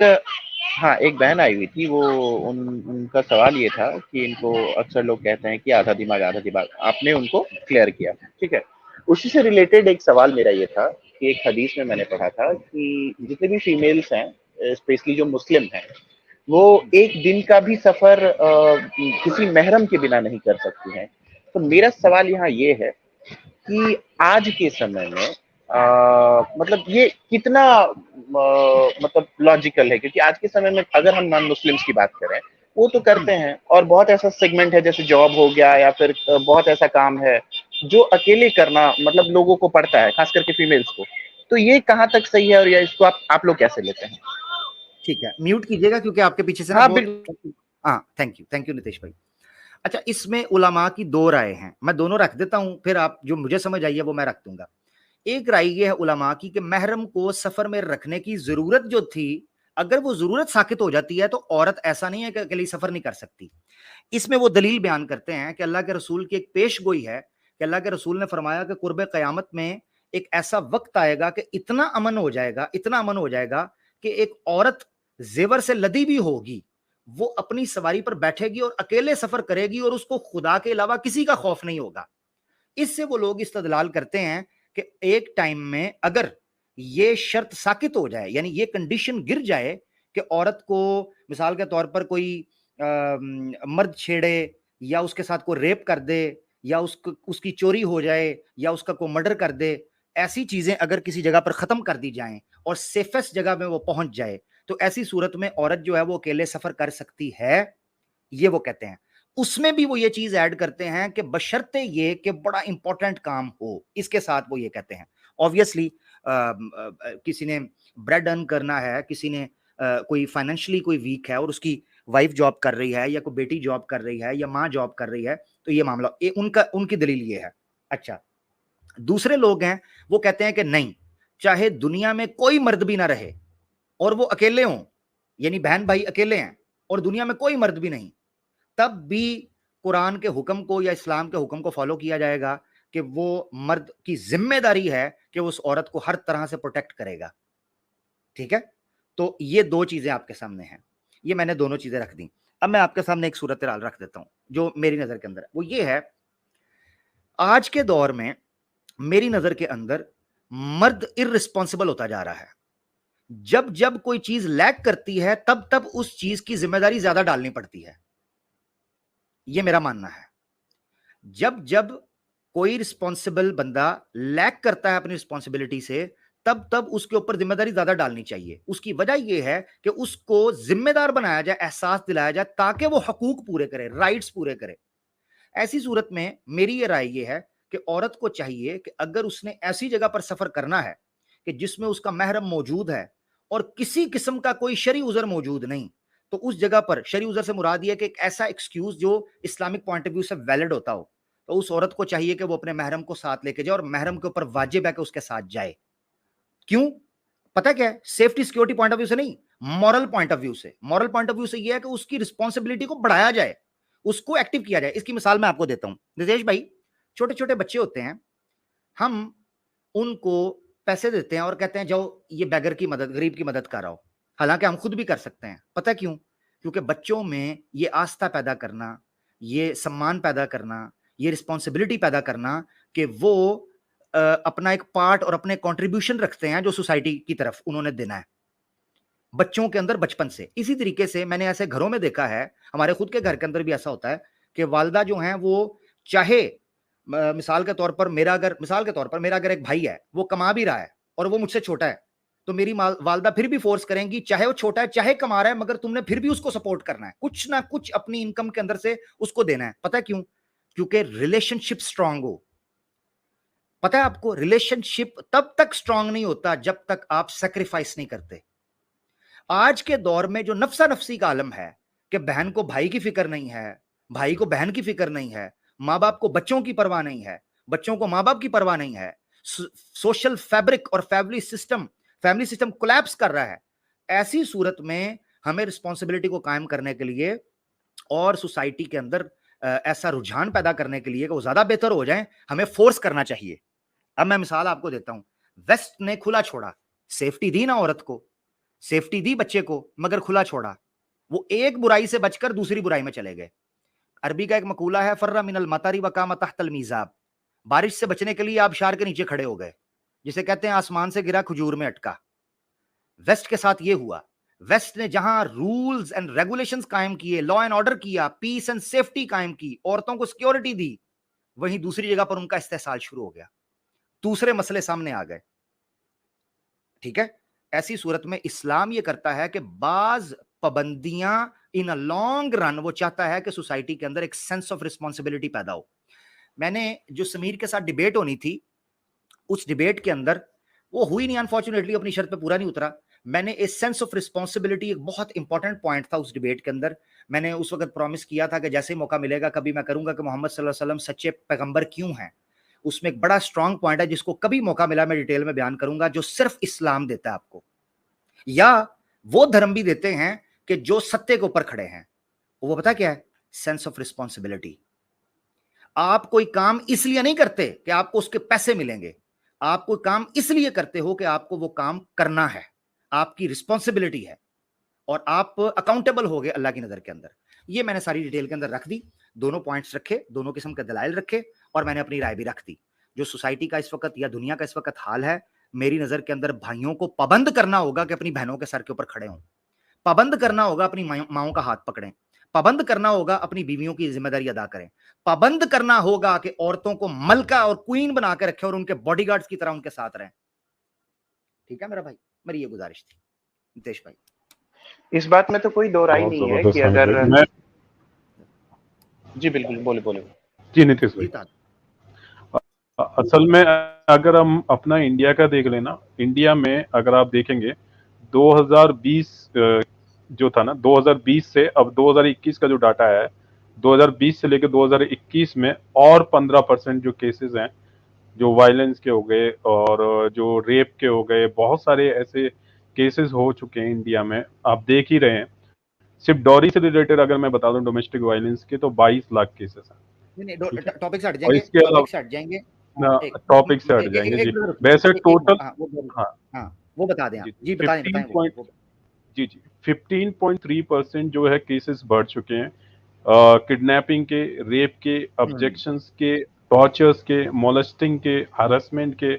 हाँ, एक बहन आई हुई थी, वो उनका सवाल ये था कि इनको अक्सर लोग कहते हैं कि आधा दिमाग, आपने उनको क्लियर किया, ठीक है। उसी से रिलेटेड एक सवाल मेरा ये था कि एक हदीस में मैंने पढ़ा था कि जितने भी फीमेल्स हैं, स्पेशली जो मुस्लिम हैं, वो एक दिन का भी सफर किसी महरम के बिना नहीं कर सकती हैं। तो मेरा सवाल यहाँ ये है कि आज के समय में मतलब ये कितना मतलब लॉजिकल है, क्योंकि आज के समय में अगर हम नॉन मुस्लिम्स की बात करें, वो तो करते हैं, और बहुत ऐसा सेगमेंट है जैसे जॉब हो गया या फिर बहुत ऐसा काम है जो अकेले करना मतलब लोगों को पड़ता है, खास करके फीमेल्स को। तो ये कहाँ तक सही है, और या इसको आप लोग कैसे लेते हैं? ठीक है, म्यूट कीजिएगा क्योंकि आपके पीछे से ना हाँ बहुत। बिल्कुल। हाँ, थैंक यू नितेश भाई। अच्छा, इसमें उलमा की दो राय हैं, मैं दोनों रख देता हूं, फिर आप जो मुझे समझ आई है वो मैं रख दूंगा। एक राय ये है उलमा की कि महरम को सफर में रखने की जरूरत जो थी, अगर वो जरूरत साबित हो जाती है तो औरत ऐसा नहीं है कि अकेली सफर नहीं कर सकती। इसमें वो दलील बयान करते हैं कि अल्लाह के रसूल की एक पेश गोई है कि अल्लाह के रसूल ने फरमाया कि कुर्ब क़यामत में एक ऐसा वक्त आएगा कि इतना अमन हो जाएगा, इतना अमन हो जाएगा कि एक औरत जेवर से लदी भी होगी, वो अपनी सवारी पर बैठेगी और अकेले सफर करेगी और उसको खुदा के अलावा किसी का खौफ नहीं होगा। इससे वो लोग इस्तदलाल करते हैं कि एक टाइम में अगर ये शर्त साकित हो जाए, यानी ये कंडीशन गिर जाए कि औरत को मिसाल के तौर पर कोई मर्द छेड़े या उसके साथ कोई रेप कर दे या उसकी चोरी हो जाए या उसका कोई मर्डर कर दे, ऐसी चीजें अगर किसी जगह पर खत्म कर दी जाएं और सेफेस्ट जगह में वो पहुंच जाए, तो ऐसी सूरत में औरत जो है वो अकेले सफर कर सकती है, ये वो कहते हैं। उसमें भी वो ये चीज ऐड करते हैं कि बशर्ते ये कि बड़ा इंपॉर्टेंट काम हो, इसके साथ वो ये कहते हैं। ऑब्वियसली किसी ने ब्रेड अर्न करना है, किसी ने कोई फाइनेंशियली कोई वीक है और उसकी वाइफ जॉब कर रही है या कोई बेटी जॉब कर रही है या माँ जॉब कर रही है, तो ये मामला उनकी दलील ये है। अच्छा, दूसरे लोग हैं वो कहते हैं कि नहीं, चाहे दुनिया में कोई मर्द भी ना रहे और वो अकेले हों, यानी बहन भाई अकेले हैं और दुनिया में कोई मर्द भी नहीं, तब भी कुरान के हुक्म को या इस्लाम के हुक्म को फॉलो किया जाएगा कि वो मर्द की जिम्मेदारी है कि वो उस औरत को हर तरह से प्रोटेक्ट करेगा। ठीक है, तो ये दो चीजें आपके सामने हैं, ये मैंने दोनों चीजें रख दी। अब मैं आपके सामने एक सूरत हाल रख देता हूं जो मेरी नजर के अंदर है, वो ये है, आज के दौर में मेरी नजर के अंदर मर्द इररिस्पॉन्सिबल होता जा रहा है। जब जब कोई चीज लैक करती है तब तब उस चीज की जिम्मेदारी ज्यादा डालनी पड़ती है, ये मेरा मानना है। जब जब कोई रिस्पॉन्सिबल बंदा लैक करता है अपनी रिस्पॉन्सिबिलिटी से, तब तब उसके ऊपर जिम्मेदारी ज्यादा डालनी चाहिए। उसकी वजह यह है कि उसको जिम्मेदार बनाया जाए, एहसास दिलाया जाए, ताकि वो हकूक पूरे करे, राइट्स पूरे करे। ऐसी सूरत में मेरी ये राय ये है कि औरत को चाहिए कि अगर उसने ऐसी जगह पर सफर करना है कि जिसमें उसका महरम मौजूद है और किसी किस्म का कोई शरी उजर मौजूद नहीं, तो उस जगह पर शरी उजर से मुराद ये है कि एक ऐसा एक्सक्यूज जो इस्लामिक पॉइंट ऑफ व्यू से वैलिड होता हो, तो उस औरत को चाहिए कि वो अपने महरम को साथ लेके जाए और महरम के ऊपर वाजिब है कि उसके साथ जाए। क्यों? पता क्या है, safety security point of view से नहीं, मॉरल पॉइंट ऑफ व्यू से। मॉरल पॉइंट ऑफ व्यू से यह है कि उसकी रिस्पॉन्सिबिलिटी को बढ़ाया जाए, उसको एक्टिव किया जाए। इसकी मिसाल मैं आपको देता हूं नितेश भाई, छोटे छोटे बच्चे होते हैं, हम उनको पैसे देते हैं और कहते हैं जाओ ये बेगर की मदद, गरीब की मदद कर आओ। हालांकि हम खुद भी कर सकते हैं, पता क्यों? क्योंकि बच्चों में ये आस्था पैदा करना, ये सम्मान पैदा करना, ये रिस्पॉन्सिबिलिटी पैदा करना कि वो अपना एक पार्ट और अपने कंट्रीब्यूशन रखते हैं जो सोसाइटी की तरफ उन्होंने देना है, बच्चों के अंदर बचपन से। इसी तरीके से मैंने ऐसे घरों में देखा है, हमारे खुद के घर के अंदर भी ऐसा होता है कि वालदा जो हैं वो चाहे मिसाल के तौर पर मेरा अगर एक भाई है, वो कमा भी रहा है और वो मुझसे छोटा है, तो मेरी वालदा फिर भी फोर्स करेंगी, चाहे वो छोटा है चाहे कमा रहा है, मगर तुमने फिर भी उसको सपोर्ट करना है, कुछ ना कुछ अपनी इनकम के अंदर से उसको देना है। पता है क्यों? क्योंकि रिलेशनशिप स्ट्रांग हो। पता है आपको, रिलेशनशिप तब तक स्ट्रांग नहीं होता जब तक आप सेक्रीफाइस नहीं करते। आज के दौर में जो नफसा नफसी का आलम है कि बहन को भाई की फिक्र नहीं है, भाई को बहन की फिक्र नहीं है, माँ बाप को बच्चों की परवाह नहीं है, बच्चों को माँ बाप की परवाह नहीं है, सोशल फैब्रिक और फैमिली सिस्टम कोलैप्स कर रहा है। ऐसी सूरत में हमें रिस्पॉन्सिबिलिटी को कायम करने के लिए और सोसाइटी के अंदर ऐसा रुझान पैदा करने के लिए कि वो ज्यादा बेहतर हो जाए, हमें फोर्स करना चाहिए। अब मैं मिसाल आपको देता हूं, वेस्ट ने खुला छोड़ा, सेफ्टी दी ना औरत को, सेफ्टी दी बच्चे को मगर खुला छोड़ा, वो एक बुराई से बचकर दूसरी बुराई में चले गए। अरबी का एक मकूला है, फर्रा मिनल मतारी वकाम तहतल मीजाब, बारिश से बचने के लिए आबशार के नीचे खड़े हो गए, जिसे कहते हैं आसमान से गिरा खजूर में अटका। वेस्ट के साथ ये हुआ, वेस्ट ने जहां रूल्स एंड रेगुलेशंस कायम किए, लॉ एंड ऑर्डर किया, पीस एंड सेफ्टी कायम की, औरतों को सिक्योरिटी दी, वहीं दूसरी जगह पर उनका इस्तेसाल शुरू हो गया, दूसरे मसले सामने आ गए। ठीक है, ऐसी सूरत में इस्लाम ये करता है कि बाज पाबंदियां इन अ लॉन्ग रन वो चाहता है कि सोसाइटी के अंदर एक सेंस ऑफ रिस्पॉन्सिबिलिटी पैदा हो। मैंने जो समीर के साथ डिबेट होनी थी, उस डिबेट के अंदर वो हुई नहीं, अनफॉर्चुनेटली अपनी शर्त पे पूरा नहीं उतरा। मैंने एक सेंस ऑफ रिस्पॉन्सिबिलिटी, एक बहुत इंपॉर्टेंट पॉइंट था उस डिबेट के अंदर। मैंने उस वक्त प्रॉमिस किया था कि जैसे ही मौका मिलेगा कभी मैं करूंगा कि मोहम्मद सल्लल्लाहु अलैहि वसल्लम सच्चे पैगंबर क्यों हैं। उसमें एक बड़ा स्ट्रांग पॉइंट है जिसको कभी मौका मिला मैं डिटेल में बयान करूंगा, जो सिर्फ इस्लाम देता है आपको, या वो धर्म भी देते हैं कि जो सत्य के ऊपर खड़े हैं। वो पता क्या है? Sense of responsibility. आप कोई काम इसलिए नहीं करते कि आपको उसके पैसे मिलेंगे, आप कोई काम इसलिए करते हो कि आपको वो काम करना है, आपकी रिस्पॉन्सिबिलिटी है, और आप अकाउंटेबल हो गए अल्लाह की नजर के अंदर। ये मैंने सारी डिटेल के अंदर रख दी, दोनों पॉइंट्स रखे, दोनों किस्म के दलाइल रखे, और मैंने अपनी राय भी रख दी। जो सोसाइटी का इस वक्त या दुनिया का इस वक्त हाल है, मेरी नजर के अंदर भाइयों को पाबंद करना होगा कि अपनी बहनों के सर के ऊपर खड़े हों, पाबंद करना होगा अपनी माओं का हाथ पकड़ें, पाबंद करना होगा अपनी बीवियों की जिम्मेदारी अदा करें, पाबंद करना होगा कि औरतों को मलका और क्वीन बना के रखें और उनके बॉडीगार्ड्स की तरह उनके साथ रहें। ठीक है मेरा भाई, मेरी ये गुजारिश थी नितेश भाई। इस बात में तो कोई दो राय बहुत नहीं है जबरदस्त कि हामिद अगर भाई। मैं जी बिल्कुल, बोले बोले। जी नितेश भाई, जीता असल में अगर हम अपना इंडिया का देख लेना, इंडिया में अगर आप देखेंगे 2020 जो था ना, 2020 से अब 2021 का जो डाटा है, 2020 से लेकर 2021 में और 15% जो केसेस हैं, जो वायलेंस के हो गए और जो रेप के हो गए, बहुत सारे ऐसे केसेस हो चुके हैं इंडिया में, आप देख ही रहे हैं। सिर्फ डॉरी से रिलेटेड अगर मैं बता दूं डोमेस्टिक वायलेंस के, तो 22 लाख केसेस हैं। नहीं, ठीक है, टॉपिक से हट और जाएंगे, इसके टॉपिक से हट जाएंगे। टॉपिक से हट जाएंगे जी। वैसे टोटल हाँ हाँ वो बता दें आप जी जी, बताएं 15 बताएं पॉइंट जी जी 15.3% जो है केसेस बढ़ चुके हैं, किडनैपिंग के, रेप के, ऑब्जेक्शंस के, टॉर्चर्स के, मोलेस्टिंग के, हरासमेंट के,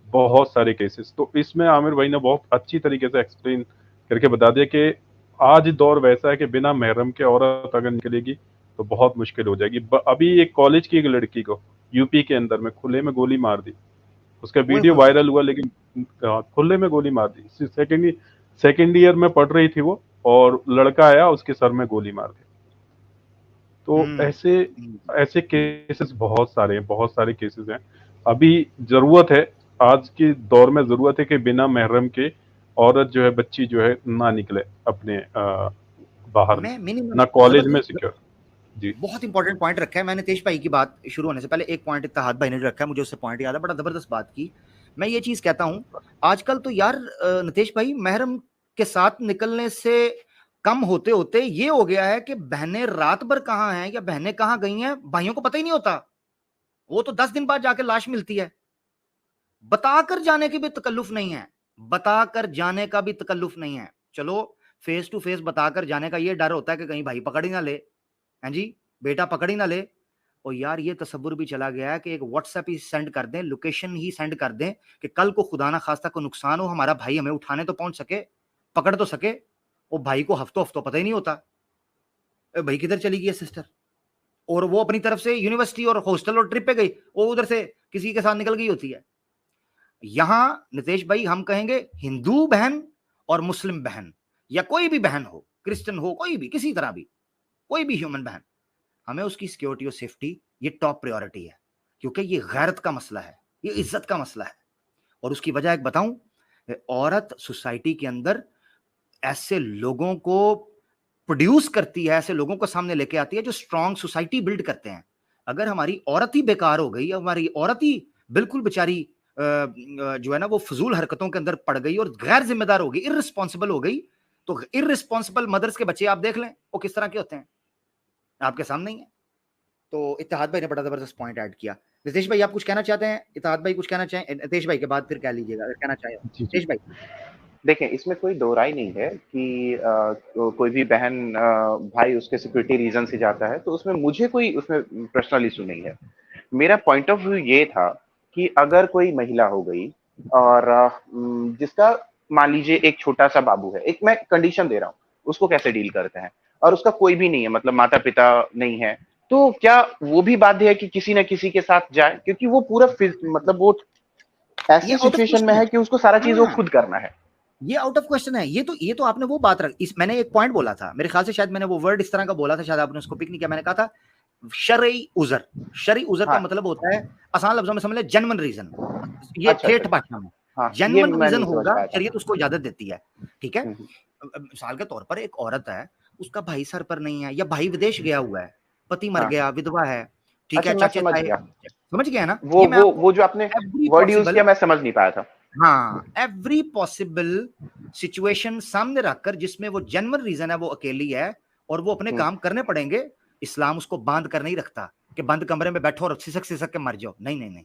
बहुत सारे केसेस। तो इसमें आमिर भाई ने बहुत अच्छी तरीके से एक्सप्लेन करके बता दिया कि आज दौर वैसा है कि बिना महरम के औरत अगर निकलेगी तो बहुत मुश्किल हो जाएगी। अभी एक कॉलेज की एक लड़की को यूपी के अंदर में खुले में गोली मार दी, उसका वीडियो वायरल हुआ, लेकिन खुले में गोली मार दी। सेकेंड ईयर में पढ़ रही थी वो, और लड़का आया उसके सर में गोली मार दी। तो ऐसे ऐसे केसेस बहुत सारे केसेस हैं। अभी जरूरत है, आज के दौर में जरूरत है कि बिना महरम के औरत जो है, बच्ची जो है, ना निकले अपने बाहर में, ना कॉलेज में सिक्योर। जी, बहुत इंपॉर्टेंट पॉइंट रखा है। मैंने नितेश भाई की बात शुरू होने से पहले एक पॉइंट इत्तेहाद भाई ने रखा है, मुझे उससे पॉइंट याद है, बड़ा जबरदस्त बात की। मैं ये चीज कहता हूं, आजकल तो यार नितेश भाई, महरम के साथ निकलने से कम होते होते ये हो गया है कि बहनें रात भर कहाँ हैं या बहनें कहाँ गई हैं भाइयों को पता ही नहीं होता। वो तो 10 दिन बाद जाके लाश मिलती है। बताकर जाने की भी तकल्लुफ नहीं है, बताकर जाने का भी तकल्लुफ नहीं है। चलो फेस टू फेस बताकर जाने का ये डर होता है कि कहीं भाई पकड़ ही ना ले, हैं जी, बेटा पकड़ ही ना ले। और यार ये तसव्वुर भी चला गया है कि एक व्हाट्सएप ही सेंड कर दें, लोकेशन ही सेंड कर दें कि कल को खुदा ना खास्ता को नुकसान हो, हमारा भाई हमें उठाने तो पहुंच सके, पकड़ तो सके। वो भाई को हफ्तों हफ्तों पता ही नहीं होता भाई किधर चली गई है सिस्टर, और वो अपनी तरफ से यूनिवर्सिटी और हॉस्टल और ट्रिप पे गई, वो उधर से किसी के साथ निकल गई होती है। यहां नितेश भाई हम कहेंगे हिंदू बहन और मुस्लिम बहन, या कोई भी बहन हो, क्रिश्चियन हो, कोई भी, किसी तरह भी, कोई भी ह्यूमन बहन, हमें उसकी सिक्योरिटी और सेफ्टी ये टॉप प्रायोरिटी है, क्योंकि ये गैरत का मसला है, ये इज्जत का मसला है। और उसकी वजह एक बताऊं, औरत सोसाइटी के अंदर ऐसे लोगों को प्रोड्यूस करती है, ऐसे लोगों को सामने लेके आती है जो स्ट्रॉन्ग सोसाइटी बिल्ड करते हैं। अगर हमारी औरत ही बेकार हो गई, हमारी औरत ही बिल्कुल बेचारी जो है ना वो फजूल हरकतों के अंदर पड़ गई और गैर जिम्मेदार हो गई, इररिस्पॉन्सिबल हो गई, तो इररिस्पॉन्सिबल मदर्स के बच्चे आप देख लें वो किस तरह के होते हैं, आपके सामने ही है। तो इत्तेहाद भाई ने बड़ा जबरदस्त पॉइंट ऐड किया। नितेश भाई आप कुछ कहना चाहते हैं? इत्तेहाद भाई कुछ कहना चाहें? नितेश भाई के बाद फिर कह लीजिएगा अगर कहना चाहें। जी जी नितेश भाई देखें, इसमें कोई दो राय नहीं है कि कोई भी बहन भाई उसके सिक्योरिटी रीजन से जाता है, तो उसमें मुझे कोई उसमें पर्सनल इशू नहीं है। मेरा पॉइंट ऑफ व्यू ये था कि अगर कोई महिला हो गई और जिसका मान लीजिए एक छोटा सा बाबू है, एक मैं कंडीशन दे रहा हूँ, उसको कैसे डील करते हैं, और उसका कोई भी नहीं है, मतलब माता पिता नहीं है, तो क्या वो भी बाध्य है कि किसी न किसी के साथ जाए? क्योंकि वो पूरा मतलब वो ये ऐसी आउट ऑफ सिचुएशन में क्वेश्चन है। है कि उसको सारा चीज वो हाँ, खुद करना है। ये आउट ऑफ क्वेश्चन है। ये तो आपने वो बात रख, इस मैंने एक पॉइंट बोला था, मेरे ख्याल से शायद मैंने वो वर्ड इस तरह का बोला था, शायद आपने उसको पिक नहीं किया। मैंने कहा था शरई उजर। शरई उजर का हाँ, मतलब होता है, आसान लफ्जों में समझ ले, जेन्युइन रीजन। ये अच्छा, अच्छा, ठेठ अच्छा। भाषा में हाँ, ये जेन्युइन मैं रीजन नहीं समझ होगा, पाया था। शरीयत उसको इजाजत देती है। ठीक है। हुँ, हुँ। मिसाल के तौर पर एक औरत है, उसका भाई सर पर नहीं है, या भाई विदेश गया हुआ है, पति मर हाँ, गया, विधवा है, ठीक है, अच्छा मैं चाचे समझ ताए, गया। समझ गया ना? वो ये मैं वो आपको वो जो आपने एवरी वर्ड यूज़ पॉसिबल, किया मैं समझ नहीं पाया था। हाँ, एवरी पॉसिबल सिचुएशन सामने रखकर जिसमें वो जेन्युइन रीजन है, वो अकेली है और वो अपने हुँ, काम करने पड़ेंगे, इस्लाम उसको बांध कर नहीं रखता कि बंद कमरे में बैठो और सिसक सिसक के मर जाओ। नहीं नहीं नहीं,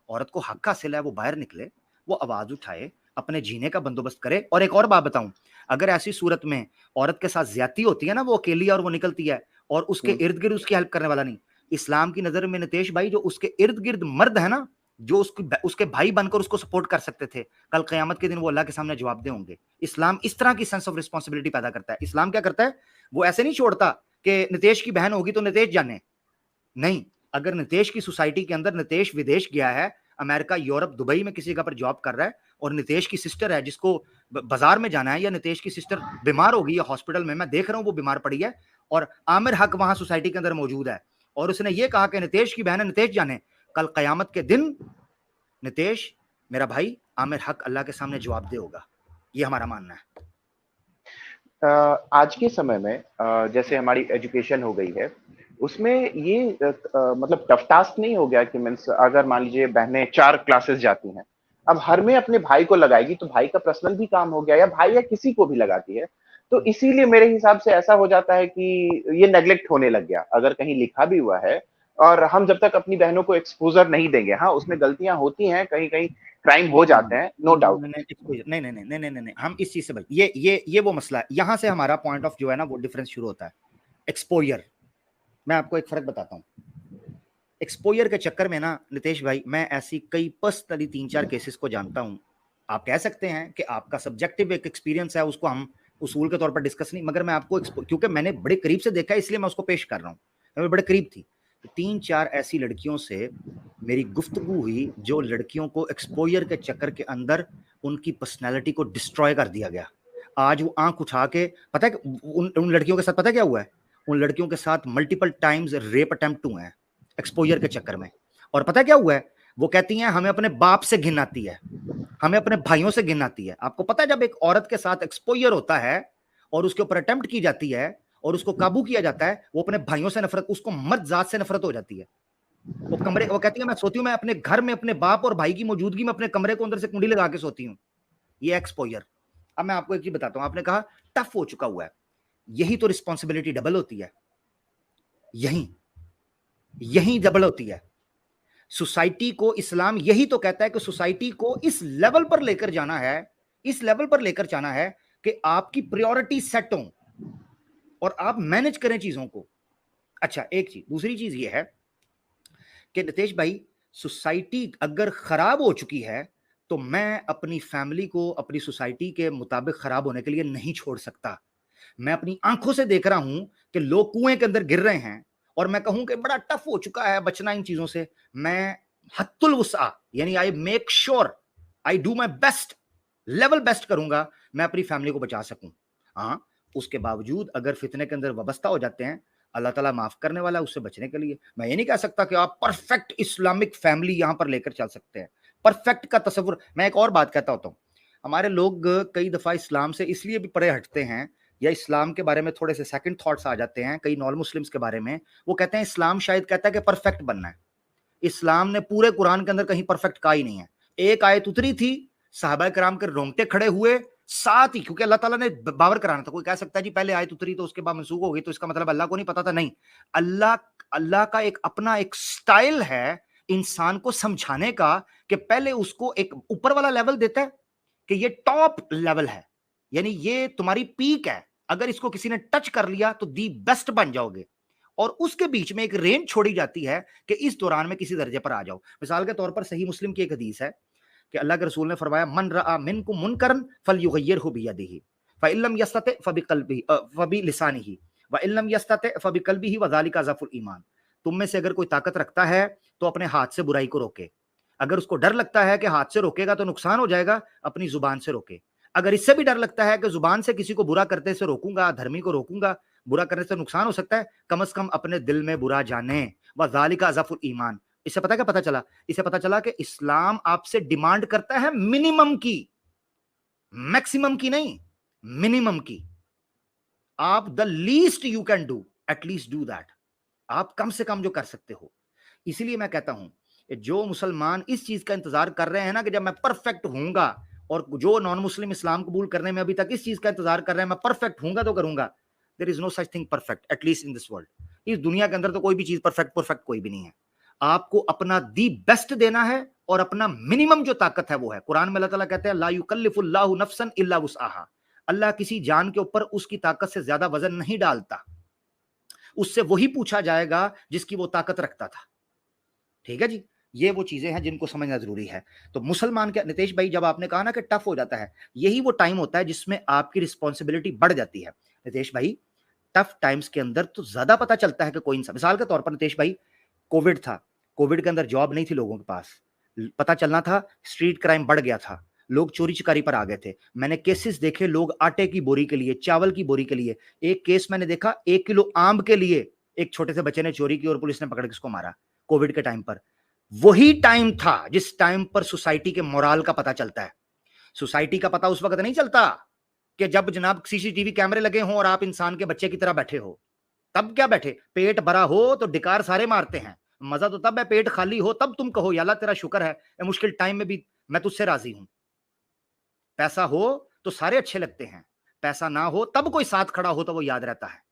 औरत को हक हासिल है, वो बाहर निकले, वो आवाज उठाए, अपने जीने का बंदोबस्त करे। और एक और बात बताऊं, अगर ऐसी सूरत में औरत के साथ ज्यादती होती है ना, वो अकेली है और वो निकलती है और उसके हुँ, इर्द गिर्द उसकी हेल्प करने वाला नहीं, इस्लाम की नजर में नितेश भाई, जो उसके इर्द गिर्द मर्द है ना, जो उसके भाई बनकर उसको सपोर्ट कर सकते थे, कल क़यामत के दिन वो अल्लाह के सामने जवाबदेह होंगे। इस्लाम इस तरह की सेंस ऑफ रिस्पॉन्सिबिलिटी पैदा करता है। इस्लाम क्या करता है, वो ऐसे नहीं छोड़ता कि नितेश की बहन होगी तो नितेश जाने। नहीं, अगर नितेश की सोसाइटी के अंदर, नितेश विदेश गया है, अमेरिका, यूरोप, दुबई में किसी जगह पर जॉब कर रहा है, और नितेश की सिस्टर है जिसको बाजार में जाना है, या नितेश की सिस्टर बीमार होगी या हॉस्पिटल में, मैं देख रहा हूं वो बीमार पड़ी है, और आमिर हक वहां सोसाइटी के अंदर मौजूद है, और उसने ये कहा कि नितेश की बहन है, नितेश जाने, कल क़यामत के दिन नितेश, मेरा भाई आमिर हक अल्लाह के सामने जवाबदेह होगा। ये हमारा मानना है। आज के समय में जैसे हमारी एजुकेशन हो गई है, उसमें ये मतलब टफ टास्क नहीं हो गया कि मीन्स अगर मान लीजिए बहनें 4 क्लासेस जाती हैं, अब हर में अपने भाई को लगाएगी, तो भाई का पर्सनल भी काम हो गया, या भाई या किसी को भी लगाती है। तो इसीलिए मेरे हिसाब से ऐसा हो जाता है कि ये नेग्लेक्ट होने लग गया। अगर कहीं लिखा भी हुआ है, और हम जब तक अपनी बहनों को एक्सपोज़र नहीं देंगे, हाँ, उसमें गलतियाँ होती हैं, कहीं-कहीं क्राइम हो नहीं नहीं जाते हैं, नो डाउट। नहीं नहीं नहीं नहीं नहीं नहीं नहीं नहीं नहीं, हम इस चीज से भाई, ये वो मसला है, यहां से हमारा पॉइंट ऑफ जो है ना, वो डिफरेंस शुरू होता है। एक्सपोजर, मैं आपको एक फर्क बताता हूँ। एक्सपोजर के चक्कर में ना नितेश भाई, मैं ऐसी कई पर्सनली 3-4 केसेस को जानता हूँ। आप कह सकते हैं कि आपका सब्जेक्टिव एक एक्सपीरियंस है, उसको हम उसूल के तौर पर डिस्कस नहीं, मगर मैं आपको क्योंकि मैंने बड़े करीब से देखा है, इसलिए मैं उसको पेश कर रहा हूँ, मैं बड़े करीब थी। तो 3-4 ऐसी लड़कियों से मेरी गुफ्तगू हुई, जो लड़कियों को एक्सपोजर के चक्कर के अंदर उनकी पर्सनैलिटी को डिस्ट्रॉय कर दिया गया। आज वो आंख उठा के, पता है उन लड़कियों के साथ पता है क्या हुआ है? उन लड़कियों के साथ मल्टीपल टाइम्स रेप अटेम्प्ट हुए हैं एक्सपोजर के चक्कर में। और पता है क्या हुआ है? वो कहती हैं हमें अपने बाप से घिन आती है, हमें अपने भाइयों से घिन आती है। आपको पता है, जब एक औरत के साथ एक्सपोजर होता है और उसके ऊपर अटेम्प्ट की जाती है और उसको काबू किया जाता है, वो अपने भाइयों से नफरत, उसको मर्द जात से नफरत हो जाती है। वो कहती है मैं सोती हूँ, मैं अपने घर में अपने बाप और भाई की मौजूदगी में अपने कमरे को अंदर से कुंडी लगा के सोती हूँ। ये एक्सपोजर। अब मैं आपको एक चीज बताता हूँ, आपने कहा टफ हो चुका हुआ है, यही तो रिस्पॉन्सिबिलिटी डबल होती है, यही यही डबल होती है। सोसाइटी को इस्लाम यही तो कहता है कि सोसाइटी को इस लेवल पर लेकर जाना है, इस लेवल पर लेकर जाना है कि आपकी प्रायोरिटी सेट हो और आप मैनेज करें चीजों को। अच्छा, एक चीज, दूसरी चीज ये है कि नितेश भाई, सोसाइटी अगर खराब हो चुकी है तो मैं अपनी फैमिली को अपनी सोसाइटी के मुताबिक खराब होने के लिए नहीं छोड़ सकता। मैं अपनी आंखों से देख रहा हूं कि लोग कुएं के अंदर गिर रहे हैं, और मैं कहूं कि बड़ा टफ हो चुका है बचना इन चीजों से। मैं हत्तुल वुस्आ, यानी I make sure, I do my best, level best करूंगा मैं अपनी फैमिली को बचा सकूं। हाँ, उसके बावजूद अगर फितने के अंदर वाबस्ता हो जाते हैं, अल्लाह ताला माफ करने वाला है उससे बचने के लिए। मैं ये नहीं कह सकता कि आप परफेक्ट इस्लामिक फैमिली यहां पर लेकर चल सकते हैं, परफेक्ट का तस्वुर। मैं एक और बात कहता होता हूं, हमारे लोग कई दफा इस्लाम से इसलिए भी परे हटते हैं, या इस्लाम के बारे में थोड़े से सेकंड थॉट्स आ जाते हैं कई नॉन मुस्लिम्स के बारे में। वो कहते हैं इस्लाम शायद कहता है कि परफेक्ट बनना है। इस्लाम ने पूरे कुरान के अंदर कहीं परफेक्ट कहा ही नहीं है। एक आयत उतरी थी, सहाबा कराम के रोंगटे खड़े हुए, साथ ही, क्योंकि अल्लाह ताला ने बावर कराना था। कोई कह सकता है जी पहले आयत उतरी तो उसके बाद मनसूख हो गई, तो इसका मतलब अल्लाह को नहीं पता था। नहीं, अल्लाह अल्लाह का एक अपना एक स्टाइल है इंसान को समझाने का, कि पहले उसको एक ऊपर वाला लेवल देता है कि ये टॉप लेवल है, यानी ये तुम्हारी पीक है, अगर इसको किसी ने टच कर लिया तो दी बेस्ट बन जाओगे, और उसके बीच में एक रेंज छोड़ी जाती है कि इस दौरान में किसी दर्जे पर आ जाओ। मिसाल के तौर पर सही मुस्लिम की एक हदीस है कि अल्लाह के रसूल ने फरमाया, मन रआ मिनकुम मुनकरन फलयुगय्यिरहु बियदिही फइल्लम यस्तति फबिक़ल्बिही फबिलिसानिही वइल्लम यस्तति फबिक़ल्बिही वज़ालिका ज़अफ़ुल ईमान। तुम में से अगर कोई ताकत रखता है तो अपने हाथ से बुराई को रोके, अगर उसको डर लगता है कि हाथ से रोकेगा तो नुकसान हो जाएगा, अपनी जुबान से रोके। अगर इससे भी डर लगता है कि जुबान से किसी को बुरा करते से रोकूंगा, धर्मी को रोकूंगा, बुरा करने से नुकसान हो सकता है, कम से कम अपने दिल में बुरा जाने। वज़ालिका अज़फ़ुल ईमान। इससे पता क्या पता चला? इससे पता चला कि इस्लाम आपसे डिमांड करता है मिनिमम की, मैक्सिमम की नहीं, मिनिमम की। आप the least you can do, at least do that. आप कम से कम जो कर सकते हो। इसीलिए मैं कहता हूं जो मुसलमान इस चीज का इंतजार कर रहे हैं ना कि जब मैं परफेक्ट हूंगा, और जो नॉन मुस्लिम इस्लाम कबूल करने में अभी तक इस चीज का इंतजार कर रहे हैं मैं परफेक्ट हूंगा तो करूंगा, there is no such thing perfect, at least in this world. इस दुनिया के अंदर तो कोई भी चीज परफेक्ट कोई भी नहीं है। आपको अपना दी बेस्ट देना है और अपना मिनिमम जो ताकत है वो है। कुरान में अल्लाह ताला कहते हैं, ला युकल्लिफुल्लाहु नफ्सन इल्ला वुसअहा। अल्लाह किसी जान के ऊपर उसकी ताकत से ज्यादा वजन नहीं डालता, उससे वही पूछा जाएगा जिसकी वो ताकत रखता था। ठीक है जी, ये वो चीजें हैं जिनको समझना जरूरी है। तो मुसलमान के, नितेश भाई जब आपने कहा ना कि टफ हो जाता है, यही वो टाइम होता है जिसमें आपकी रिस्पॉन्सिबिलिटी बढ़ जाती है। नितेश भाई टफ टाइम्स के अंदर तो ज्यादा पता चलता है कि कोई इंसान, मिसाल के तौर पर नितेश भाई कोविड था, कोविड के अंदर जॉब नहीं थी लोगों के पास, पता चलना था स्ट्रीट क्राइम बढ़ गया था, लोग चोरी चकारी पर आ गए थे। मैंने केसेस देखे, लोग आटे की बोरी के लिए, चावल की बोरी के लिए, एक केस मैंने देखा 1 किलो आम के लिए एक छोटे से बच्चे ने चोरी की और पुलिस ने पकड़ के उसको मारा। कोविड के टाइम पर वही टाइम था जिस टाइम पर सोसाइटी के मोराल का पता चलता है। सोसाइटी का पता उस वक्त नहीं चलता कि जब जनाब सीसीटीवी कैमरे लगे हों और आप इंसान के बच्चे की तरह बैठे हो। तब क्या बैठे, पेट भरा हो तो डिकार सारे मारते हैं, मजा तो तब है पेट खाली हो तब तुम कहो या अल्लाह तेरा शुक्र है, मुश्किल टाइम में भी मैं तुझसे राजी हूं। पैसा हो तो सारे अच्छे लगते हैं, पैसा ना हो तब कोई साथ खड़ा हो तो वो याद रहता है।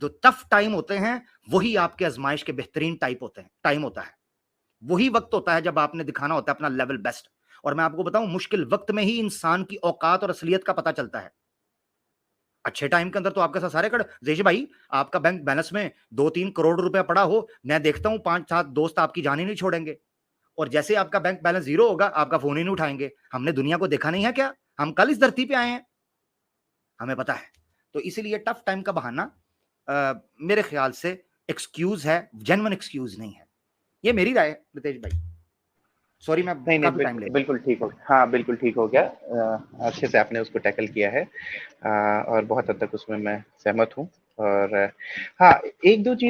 जो टफ टाइम होते हैं वही आपके आजमाइश के बेहतरीन टाइम होता है। वही वक्त होता है जब आपने दिखाना होता है अपना लेवल बेस्ट। और मैं आपको बताऊं, मुश्किल वक्त में ही इंसान की औकात और असलियत का पता चलता है। अच्छे टाइम के अंदर तो आपके साथ सारे खड़े, जेश भाई आपका बैंक बैलेंस में 2-3 करोड़ रुपया पड़ा हो, मैं देखता हूं 5-7 दोस्त आपकी जान ही नहीं छोड़ेंगे, और जैसे आपका बैंक बैलेंस जीरो होगा आपका फोन ही नहीं उठाएंगे। हमने दुनिया को देखा नहीं है क्या? हम कल इस धरती पे आए हैं, हमें पता है। तो इसीलिए टफ टाइम का बहाना मेरे ख्याल से एक्सक्यूज है, जेन्युइन एक्सक्यूज नहीं है। ये मेरी राय है नितेश भाई। सॉरी मैं काफी टाइम ले, बिल्कुल ठीक हो, हाँ बिल्कुल ठीक हो गया। अच्छे से आपने उसको टैकल किया है, और बहुत हद तक उसमें मैं सहमत हूँ। और हाँ, एक दो चीज